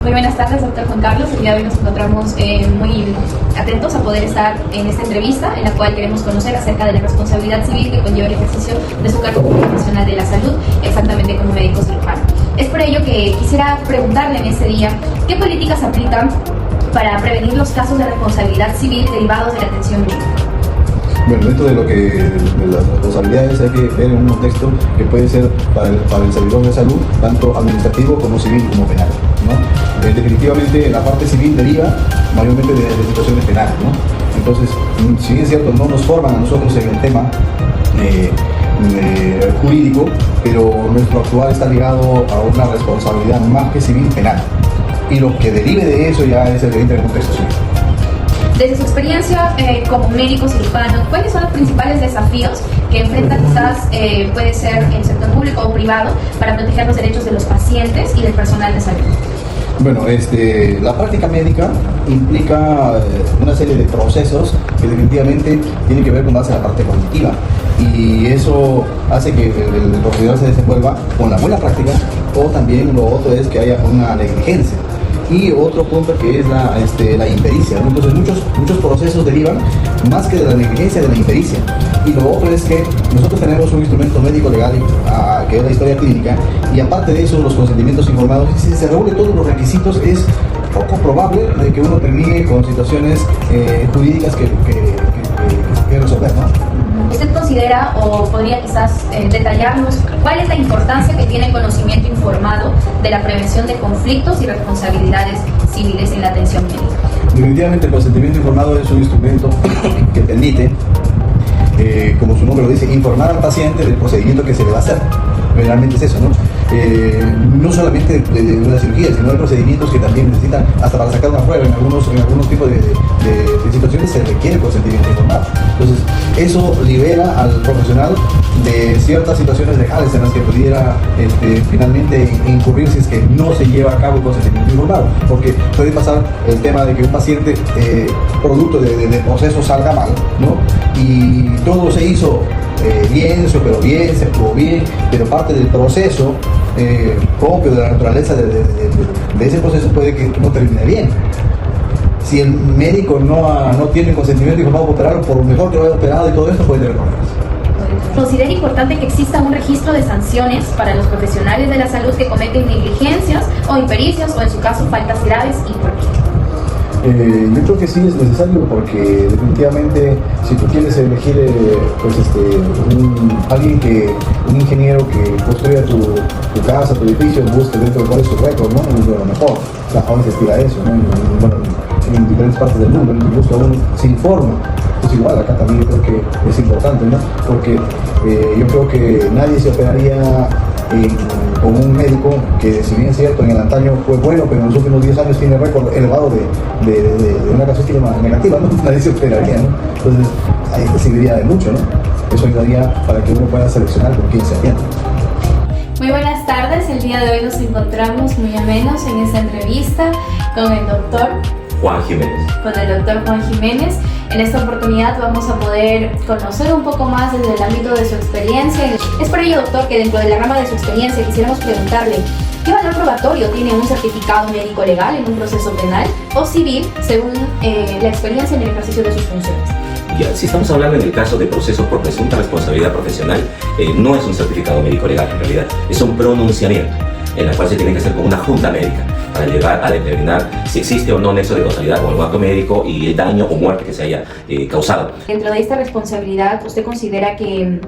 Muy buenas tardes, doctor Juan Carlos. El día de hoy nos encontramos muy atentos a poder estar en esta entrevista en la cual queremos conocer acerca de la responsabilidad civil que conlleva el ejercicio de su cargo como profesional de la salud, exactamente como médico cirujano. Es por ello que quisiera preguntarle en este día, ¿qué políticas aplican para prevenir los casos de responsabilidad civil derivados de la atención médica? Bueno, dentro de las responsabilidades hay que ver un contexto que puede ser para el servidor de salud, tanto administrativo como civil como penal, ¿no? Definitivamente la parte civil deriva mayormente de situaciones penales, ¿no? Entonces, si bien es cierto, no nos forman a nosotros en el tema jurídico, pero nuestro actuar está ligado a una responsabilidad más que civil penal. Y lo que derive de eso ya es el que entra en el contexto civil. Desde su experiencia como médico cirujano, ¿cuáles son los principales desafíos que enfrenta quizás, puede ser el sector público o privado, para proteger los derechos de los pacientes y del personal de salud? Bueno, la práctica médica implica una serie de procesos que definitivamente tienen que ver con base a la parte cognitiva, y eso hace que el profesional se desenvuelva con la buena práctica, o también lo otro es que haya una negligencia. Y otro punto que es la impericia, ¿no? Entonces muchos procesos derivan más que de la negligencia, de la impericia. Y lo otro es que nosotros tenemos un instrumento médico legal que es la historia clínica, y aparte de eso los consentimientos informados. Y si se reúnen todos los requisitos, es poco probable de que uno termine con situaciones jurídicas que resolver, ¿no? ¿Usted considera o podría quizás detallarnos cuál es la importancia que tiene el conocimiento informado de la prevención de conflictos y responsabilidades civiles en la atención médica? Definitivamente el consentimiento informado es un instrumento que permite, como su nombre lo dice, informar al paciente del procedimiento que se le va a hacer. Generalmente es eso, ¿no? No solamente de una cirugía, sino de procedimientos que también necesitan, hasta para sacar una prueba, en algunos tipos de situaciones se requiere consentimiento informado. Entonces, eso libera al profesional de ciertas situaciones legales en las que pudiera finalmente incurrir si es que no se lleva a cabo el consentimiento informado. Porque puede pasar el tema de que un paciente, producto de proceso, salga mal, ¿no? Y todo se hizo bien, se operó bien, se actuó bien, pero parte del proceso propio de la naturaleza de ese proceso puede que no termine bien. Si el médico no tiene consentimiento informado para operarlo, por lo mejor que lo haya operado y todo esto, puede tener problemas. ¿Considera importante que exista un registro de sanciones para los profesionales de la salud que cometen negligencias o impericias, o en su caso faltas graves, y por qué? Yo creo que sí es necesario, porque definitivamente si tú quieres elegir un ingeniero que construya tu casa, tu edificio, busque dentro de cuál es su récord, ¿no? Es lo mejor. Ahora se estira eso, ¿no? En diferentes partes del mundo, ¿no? Busca uno, se informa. Pues igual acá también yo creo que es importante, ¿no? Porque yo creo que nadie se operaría con un médico que, si bien es cierto, en el antaño fue bueno, pero en los últimos 10 años tiene récord elevado de una casuística negativa, ¿no? Nadie se operaría, ¿no? Entonces, ahí serviría de mucho, ¿no? Eso ayudaría para que uno pueda seleccionar con quién se atiende. Muy buenas tardes, el día de hoy nos encontramos muy amenos en esta entrevista con el doctor Juan Jiménez. Con el doctor Juan Jiménez. En esta oportunidad vamos a poder conocer un poco más desde el ámbito de su experiencia. Es por ello, doctor, que dentro de la rama de su experiencia quisiéramos preguntarle ¿qué valor probatorio tiene un certificado médico legal en un proceso penal o civil según la experiencia en el ejercicio de sus funciones? Ya, si estamos hablando en el caso de procesos por presunta responsabilidad profesional, no es un certificado médico legal en realidad, es un pronunciamiento en el cual se tiene que hacer con una junta médica para llegar a determinar si existe o no nexo de causalidad con algún acto médico y el daño o muerte que se haya causado. Dentro de esta responsabilidad, ¿usted considera que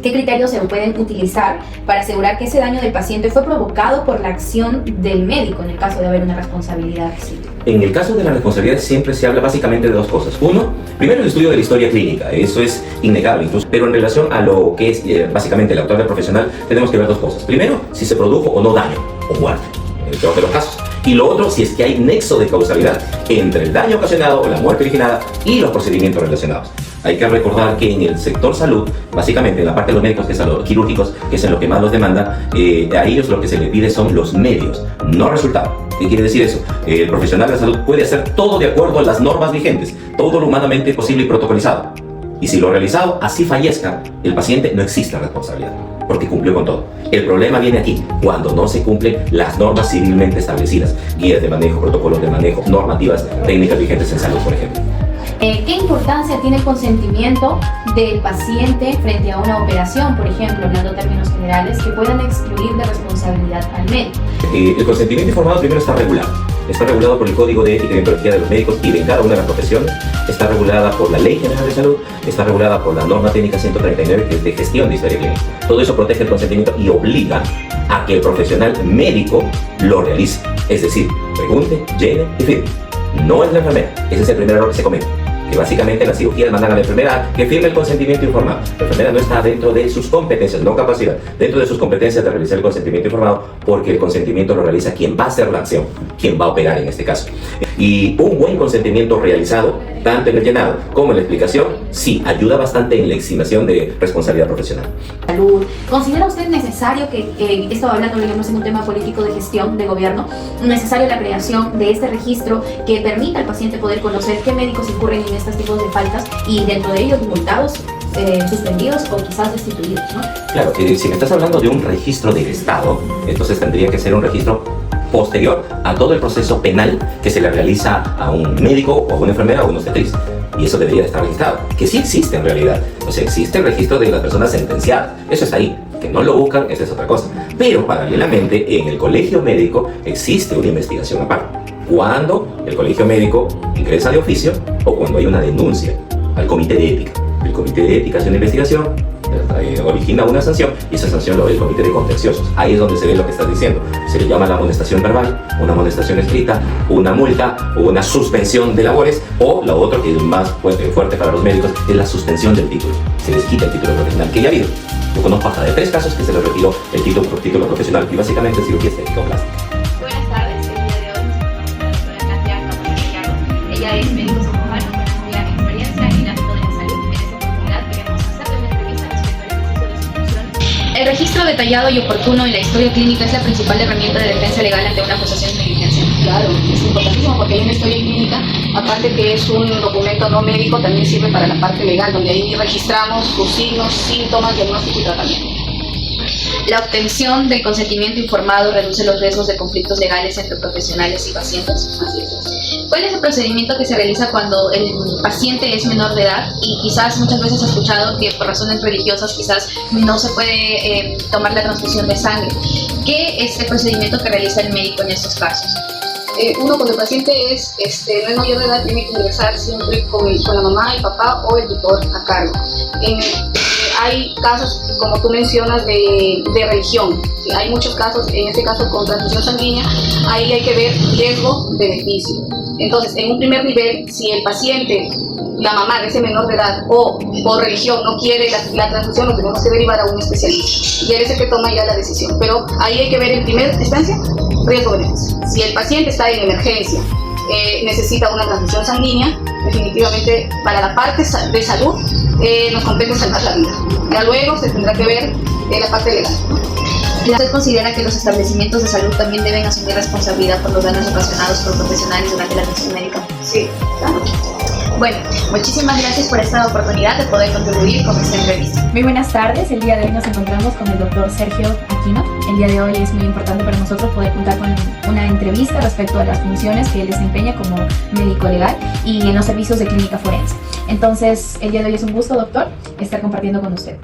qué criterios se pueden utilizar para asegurar que ese daño del paciente fue provocado por la acción del médico en el caso de haber una responsabilidad civil? En el caso de la responsabilidad siempre se habla básicamente de dos cosas. Uno, primero el estudio de la historia clínica, eso es innegable incluso, pero en relación a lo que es básicamente el actuar del profesional tenemos que ver dos cosas. Primero, si se produjo o no daño o muerte, en el peor de los casos. Y lo otro, si es que hay nexo de causalidad entre el daño ocasionado o la muerte originada y los procedimientos relacionados. Hay que recordar que en el sector salud, básicamente en la parte de los médicos, que es a los quirúrgicos, que es en lo que más los demandan, a ellos lo que se les pide son los medios, no resultados. ¿Qué quiere decir eso? El profesional de la salud puede hacer todo de acuerdo a las normas vigentes, todo lo humanamente posible y protocolizado. Y si lo realizado así fallezca, el paciente, no existe responsabilidad. porque cumplió con todo. El problema viene aquí, cuando no se cumplen las normas civilmente establecidas, guías de manejo, protocolos de manejo, normativas técnicas vigentes en salud, por ejemplo. ¿Qué importancia tiene el consentimiento del paciente frente a una operación, por ejemplo, hablando en términos generales, que puedan excluir de responsabilidad al médico? El consentimiento informado primero está regulado. Está regulado por el Código de Ética y Deontología de los Médicos y de cada una de las profesiones. Está regulada por la Ley General de Salud. Está regulada por la norma técnica 139, que es de gestión de historia clínica. Todo eso protege el consentimiento y obliga a que el profesional médico lo realice. Es decir, pregunte, llene y firme. No es la enfermera. Ese es el primer error que se comete. Que básicamente en la cirugía mandan a la enfermera que firme el consentimiento informado. La enfermera no está dentro de sus competencias, no capacidad, dentro de sus competencias de realizar el consentimiento informado, porque el consentimiento lo realiza quien va a hacer la acción, quien va a operar en este caso. Y un buen consentimiento realizado, tanto en el llenado como en la explicación, sí, ayuda bastante en la eximación de responsabilidad profesional. Salud. ¿Considera usted necesario que, esto hablando, digamos, en un tema político de gestión de gobierno, necesario la creación de este registro que permita al paciente poder conocer qué médicos incurren en estos tipos de faltas y dentro de ellos multados, suspendidos o quizás destituidos, ¿no? Claro, si me estás hablando de un registro del Estado, entonces tendría que ser un registro posterior a todo el proceso penal que se le realiza a un médico o a una enfermera o a un obstetriz. Y eso debería de estar registrado, que sí existe en realidad. O sea, existe el registro de las personas sentenciadas. Eso está ahí. Que no lo buscan, esa es otra cosa. Pero paralelamente, en el colegio médico existe una investigación aparte. Cuando el colegio médico ingresa de oficio o cuando hay una denuncia al comité de ética. El comité de ética hace una investigación, origina una sanción y esa sanción lo ve el comité de contenciosos. Ahí es donde se ve lo que estás diciendo. Se le llama la amonestación verbal, una amonestación escrita, una multa o una suspensión de labores, o lo otro que es más fuerte para los médicos es la suspensión del título. Se les quita el título profesional que ya ha habido. Yo conozco hasta de 3 casos que se les retiró el título profesional y básicamente es cirugía estética o plástica. Buenas tardes, el día de hoy nos encontramos con la doctora Katia Campos. Ella es médico cirujano con amplia experiencia en el ámbito de la salud. En esta oportunidad queremos hacerle una entrevista respecto al ejercicio de sus funciones. El registro detallado y oportuno en la historia clínica es la principal herramienta de defensa legal ante una acusación de negligencia. Claro, es importantísimo porque hay una historia clínica, aparte que es un documento no médico, también sirve para la parte legal, donde ahí registramos sus signos, síntomas, diagnóstico y tratamiento. La obtención del consentimiento informado reduce los riesgos de conflictos legales entre profesionales y pacientes. Así es. ¿Cuál es el procedimiento que se realiza cuando el paciente es menor de edad y quizás muchas veces he escuchado que por razones religiosas quizás no se puede tomar la transfusión de sangre? ¿Qué es el procedimiento que realiza el médico en estos casos? Uno, cuando el paciente no es mayor de edad, tiene que ingresar siempre con la mamá, el papá o el tutor a cargo. Hay casos, como tú mencionas, de religión. ¿Sí? Hay muchos casos, en este caso con transfusión sanguínea, ahí hay que ver riesgo-beneficio. Entonces, en un primer nivel, si el paciente, la mamá de ese menor de edad o por religión no quiere la transfusión, lo tenemos que derivar a un especialista. Y él es el que toma ya la decisión. Pero ahí hay que ver en primera instancia riesgo-beneficio. Si el paciente está en emergencia, necesita una transfusión sanguínea, definitivamente para la parte de salud nos compete salvar la vida. Ya luego se tendrá que ver la parte legal. ¿Usted considera que los establecimientos de salud también deben asumir responsabilidad por los daños ocasionados por profesionales durante la atención médica? Sí, claro. Bueno, muchísimas gracias por esta oportunidad de poder contribuir con esta entrevista. Muy buenas tardes, el día de hoy nos encontramos con el doctor Sergio Aquino. El día de hoy es muy importante para nosotros poder contar con una entrevista respecto a las funciones que él desempeña como médico legal y en los servicios de clínica forense. Entonces, el día de hoy es un gusto, doctor, estar compartiendo con usted.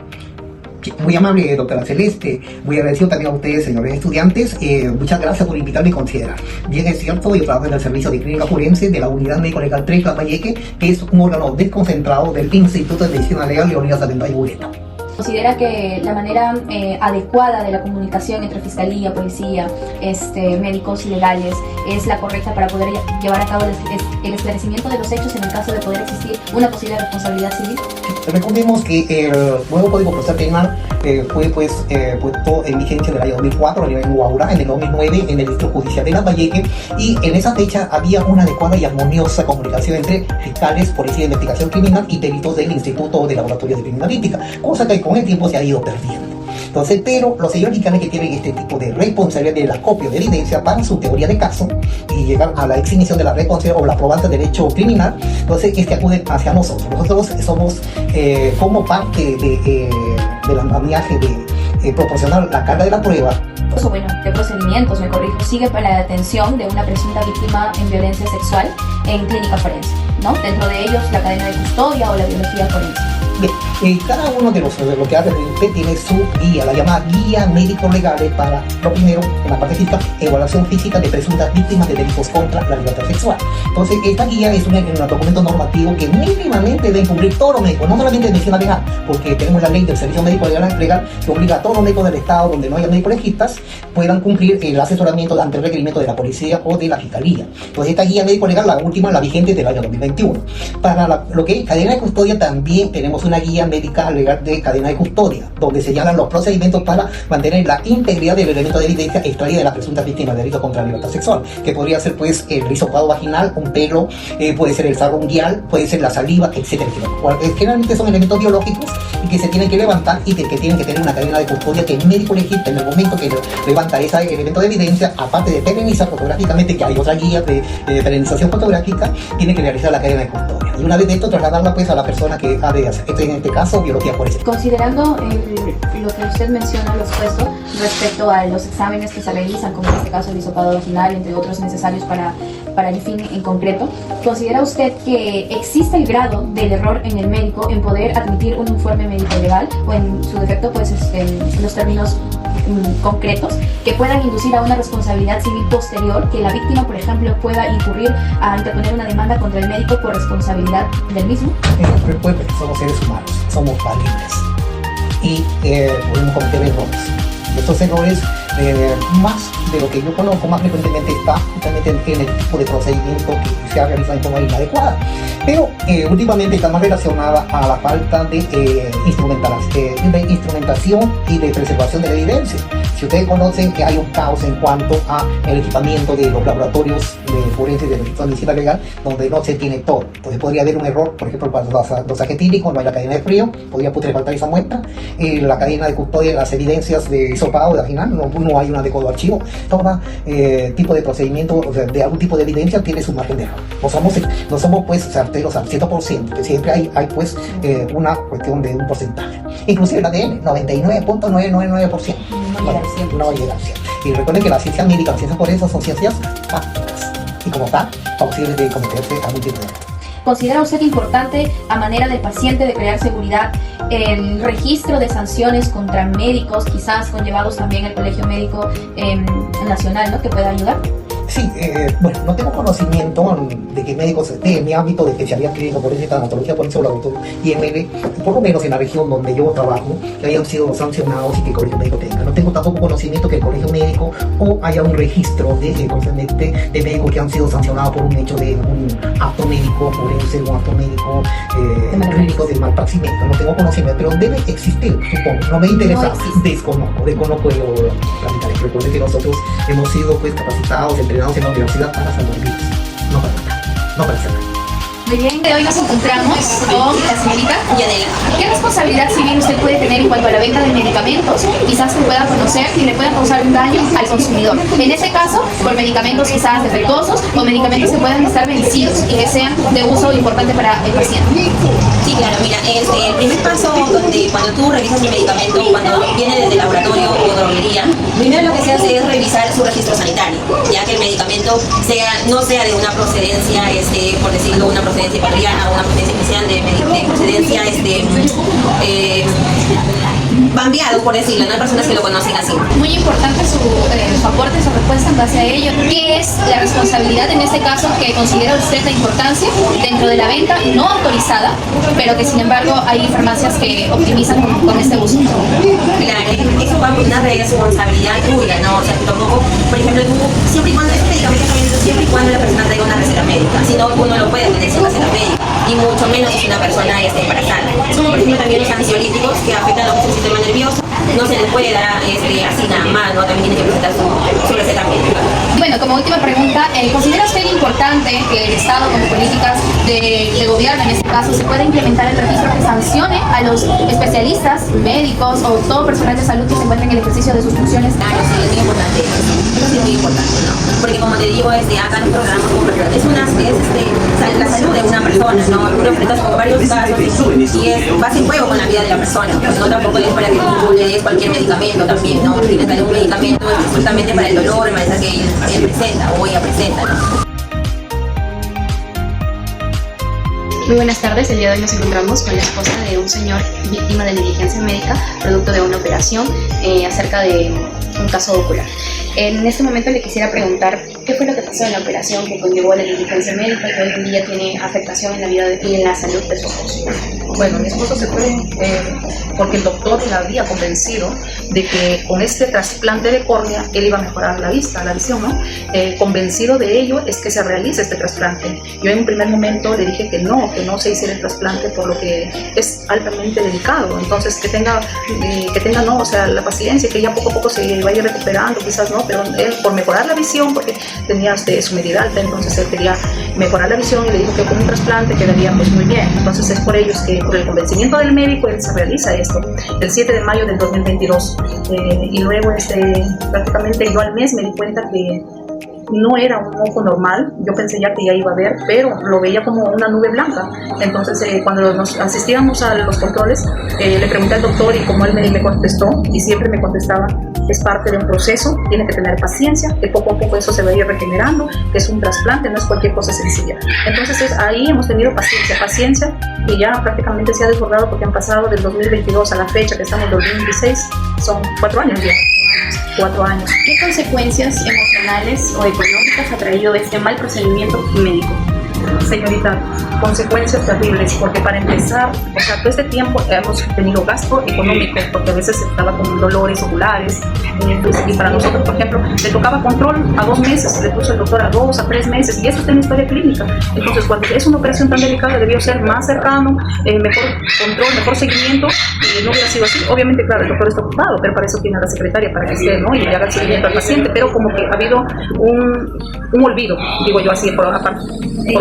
Muy amable, doctora Celeste. Muy agradecido también a ustedes, señores estudiantes. Muchas gracias por invitarme y considerar. Bien, es cierto, yo trabajo en el servicio de clínica forense de la Unidad Médico Legal 3 Lambayeque, que es un órgano desconcentrado del Instituto de Medicina Legal Leonidas Atentado y Bureta. ¿Considera que la manera adecuada de la comunicación entre fiscalía, policía, médicos y legales es la correcta para poder llevar a cabo el esclarecimiento de los hechos en el caso de poder existir una posible responsabilidad civil? Recordemos que el nuevo Código Procesal Penal fue puesto en vigencia en el año 2004 a nivel en Huaura, en el 2009 en el Distrito Judicial de Lambayeque, y en esa fecha había una adecuada y armoniosa comunicación entre fiscales, policía de investigación criminal y peritos del Instituto de Laboratorio de Criminalística, cosa que con el tiempo se ha ido perdiendo. Entonces, pero los señores fiscales que tienen este tipo de responsabilidad del acopio de evidencia para su teoría de caso y llegar a la exhibición de la responsabilidad o la probante del hecho criminal, entonces acuden hacia nosotros. Nosotros somos como parte del andamiaje de proporcionar la carga de la prueba. Bueno, ¿qué procedimientos, me corrijo, sigue para la detención de una presunta víctima en violencia sexual en clínica forense, ¿no? Dentro de ellos la cadena de custodia o la biología forense. Bien, cada uno de lo que hace usted tiene su guía, la llamada guía médico-legales para, lo primero, en la parte física, evaluación física de presuntas víctimas de delitos contra la libertad sexual. Entonces, esta guía es un documento normativo que mínimamente debe cumplir todos los médicos, no solamente de medicina legal, porque tenemos la ley del servicio médico legal que obliga a todos los médicos del Estado, donde no haya médicos legistas, puedan cumplir el asesoramiento ante el requerimiento de la policía o de la fiscalía. Entonces, esta guía médico-legal, la última, la vigente del año 2021. Para lo que es cadena de custodia, también tenemos una guía médica legal de cadena de custodia, donde señalan los procedimientos para mantener la integridad del elemento de evidencia extraída de la presunta víctima de delito contra la libertad sexual, que podría ser pues el hisopado vaginal, un pelo, puede ser el sarro unguial, puede ser la saliva, etcétera, etcétera. Generalmente son elementos biológicos y que se tienen que levantar y que tienen que tener una cadena de custodia que el médico legista en el momento que levanta ese elemento de evidencia, aparte de perenizar fotográficamente, que hay otra guía de perenización fotográfica, tiene que realizar la cadena de custodia. Y una vez de esto, trasladarla pues a la persona que ha de hacer. En este caso, biología forense. Considerando lo que usted menciona, lo expuesto, respecto a los exámenes que se realizan, como en este caso el hisopado vaginal, entre otros necesarios para el fin en concreto, ¿considera usted que existe el grado del error en el médico en poder admitir un informe médico legal o en su defecto, pues en los términos concretos que puedan inducir a una responsabilidad civil posterior, que la víctima, por ejemplo, pueda incurrir a interponer una demanda contra el médico por responsabilidad del mismo? Pues, somos seres humanos, somos valientes y podemos cometer errores. Estos errores, más de lo que yo conozco, más frecuentemente está justamente en el tipo de procedimiento que se ha realizado en forma inadecuada. Pero últimamente está más relacionada a la falta de instrumentación y de preservación de la evidencia. Si ustedes conocen que hay un caos en cuanto a el equipamiento de los laboratorios forenses de la medicina legal, donde no se tiene todo. Entonces podría haber un error, por ejemplo, para los dosajes típicos, no hay la cadena de frío, podría putrefactar esa muestra. La cadena de custodia de las evidencias de hisopado, de vaginal, no hay un adecuado archivo. Todo tipo de procedimiento, o sea, de algún tipo de evidencia tiene su margen de error. No somos pues certeros al 100%, que siempre hay pues una cuestión de un porcentaje. Inclusive el ADN, 99.999%. No va a llegar siempre. Y recuerden que la ciencia médica, las ciencias forenses son ciencias prácticas y como tal, posibles de cometerse algún tipo de error. ¿Considera usted importante, a manera del paciente, de crear seguridad, el registro de sanciones contra médicos, quizás conllevados también al Colegio Médico Nacional, ¿no?, que pueda ayudar? Sí, bueno, no tengo conocimiento de que médicos en mi ámbito de especialidad clínica forense, tanatología forense o laboratorio IML, por lo menos en la región donde yo trabajo, que hayan sido sancionados y que el colegio médico tenga. No tengo tampoco conocimiento que el colegio médico o haya un registro de médicos que han sido sancionados por un hecho de un acto médico forense, un acto médico clínico de malpraximento. No tengo conocimiento, pero debe existir, supongo. No me interesa, desconozco el tramitar. Recuerden que nosotros hemos sido pues capacitados, entrenados en la universidad para salvar vidas, no para matar, no para hacer daño. Muy bien, hoy nos encontramos con la señorita Yanela. ¿Qué responsabilidad civil usted puede tener en cuanto a la venta de medicamentos? Quizás se pueda conocer si le puedan causar un daño al consumidor. En este caso, por medicamentos quizás defectuosos o medicamentos que puedan estar vencidos y que sean de uso importante para el paciente. Sí, claro, mira, el primer paso donde cuando tú revisas el medicamento, cuando viene desde el laboratorio o droguería, primero lo que se hace es revisar su registro sanitario, ya que el medicamento no sea de una procedencia, por decirlo, una procedencia italiana o una procedencia inicial de procedencia bambeado, por decirlo, no hay personas que lo conocen así. Muy importante su aporte, su respuesta en base a ello. ¿Qué es la responsabilidad en este caso que considera usted la importancia dentro de la venta no autorizada, pero que sin embargo hay farmacias que optimizan con este uso? Claro, eso va por una responsabilidad tuya, ¿no? O sea, que tampoco, por ejemplo, tú, siempre y cuando este medicamento está vendido, siempre y cuando la persona traiga una receta médica, si no, uno lo puede tener sin receta médica, y mucho menos si una persona embarazada. Son, por ejemplo, también los ansiolíticos que afectan a los sistema nervioso, no se les puede dar así nada más, ¿no? También tiene que presentar su receta médica. Bueno, como como última pregunta, ¿considera usted importante que el Estado, como políticas de gobierno en este caso, se pueda implementar el registro que sancione a los especialistas, médicos o todo personal de salud que se encuentre en el ejercicio de sus funciones? Claro, sí, es muy importante eso sí es muy importante, ¿no? Porque como te digo, acá nos programamos la salud de una persona, ¿no? Uno enfrenta con varios casos y vas en juego con la vida de la persona, pues no tampoco es para que tú le des cualquier medicamento también, ¿no? Si le dan un medicamento justamente para el dolor, el malestar que él presenta o ella presenta, ¿no? Muy buenas tardes, el día de hoy nos encontramos con la esposa de un señor víctima de negligencia médica, producto de una operación acerca de un caso ocular. En este momento le quisiera preguntar qué fue lo que pasó en la operación que conllevó a la negligencia médica que hoy en día tiene afectación en la vida y en la salud de su esposo. Bueno, mi esposo se fue porque el doctor le había convencido de que con este trasplante de córnea él iba a mejorar la vista, la visión, ¿no? Convencido de ello es que se realice este trasplante. Yo en un primer momento le dije que no se hiciera el trasplante por lo que es altamente delicado. Entonces que tenga no, o sea, la paciencia, que ya poco a poco se vaya recuperando, quizás no, pero él por mejorar la visión, porque tenía su medida alta, entonces él quería mejorar la visión y le dijo que con un trasplante quedaría pues muy bien. Entonces es por ello que por el convencimiento del médico él se realiza esto el 7 de mayo del 2022 y luego prácticamente yo al mes me di cuenta que no era un ojo normal. Yo pensé ya que ya iba a ver, pero lo veía como una nube blanca. Entonces cuando nos asistíamos a los controles le pregunté al doctor y como él me contestó y siempre me contestaba, es parte de un proceso, tiene que tener paciencia, que poco a poco eso se va a ir regenerando, que es un trasplante, no es cualquier cosa sencilla. Entonces ahí hemos tenido paciencia y ya prácticamente se ha desbordado porque han pasado del 2022 a la fecha que estamos en 2026, son 4 años ya. 4 años. ¿Qué consecuencias emocionales o económicas ha traído este mal procedimiento médico? Señorita, consecuencias terribles, porque para empezar, o sea, todo este tiempo hemos tenido gasto económico, porque a veces estaba con dolores oculares, y para nosotros, por ejemplo, le tocaba control a 2 meses, le puso el doctor a 2, a 3 meses, y eso está en historia clínica. Entonces, cuando es una operación tan delicada, debió ser más cercano, mejor control, mejor seguimiento, y no hubiera sido así. Obviamente, claro, el doctor está ocupado, pero para eso tiene a la secretaria, para que esté, ¿no? Y le haga el seguimiento al paciente, pero como que ha habido un olvido, digo yo así, por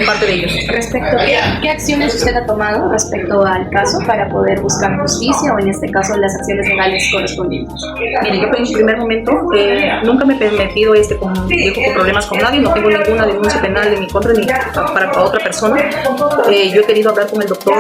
parte de ellos. Respecto a qué acciones usted ha tomado respecto al caso para poder buscar justicia o en este caso las acciones legales correspondientes. Mire, yo en primer momento nunca me he metido con problemas con nadie, no tengo ninguna denuncia penal de mi contra ni para otra persona. Yo he querido hablar con el doctor,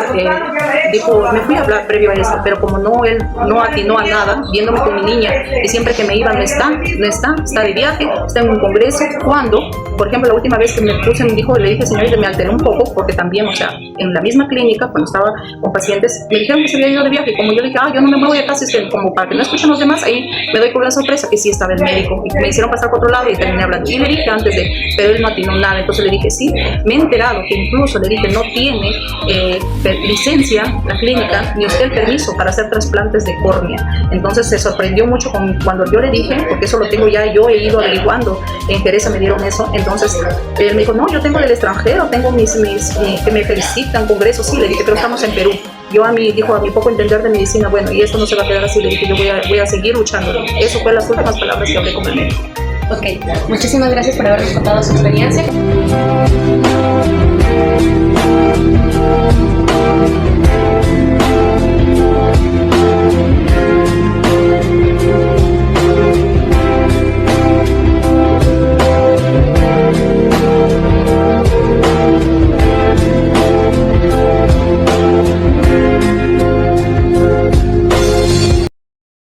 dijo, me fui a hablar previo a eso, pero como él no atinó a nada, viéndome con mi niña y siempre que me iba no está de viaje, está en un congreso. Cuando, por ejemplo, la última vez que me puse, le dije, señorita, me alteré un poco porque también, o sea, en la misma clínica, cuando estaba con pacientes, me dijeron que se había ido de viaje. Como yo dije, yo no me voy a casa, como para que no escuchen los demás, ahí me doy con la sorpresa que sí estaba el médico. Y me hicieron pasar por otro lado y terminé hablando. Y le dije antes pero él no atinó nada. Entonces le dije, sí, me he enterado que incluso le dije, no tiene licencia la clínica, ni usted el permiso para hacer trasplantes de córnea. Entonces se sorprendió mucho cuando yo le dije, porque eso lo tengo ya, yo he ido averiguando, en Teresa me dieron eso. Entonces él me dijo, no, yo tengo del extranjero, tengo mis que me felicitan, congresos. Sí, le dije, pero estamos en Perú. Yo a mi poco entender de medicina, bueno, y esto no se va a quedar así, le dije, yo voy a seguir luchando. Eso fue las últimas palabras que hablé con el médico. Ok, muchísimas gracias por habernos contado su experiencia.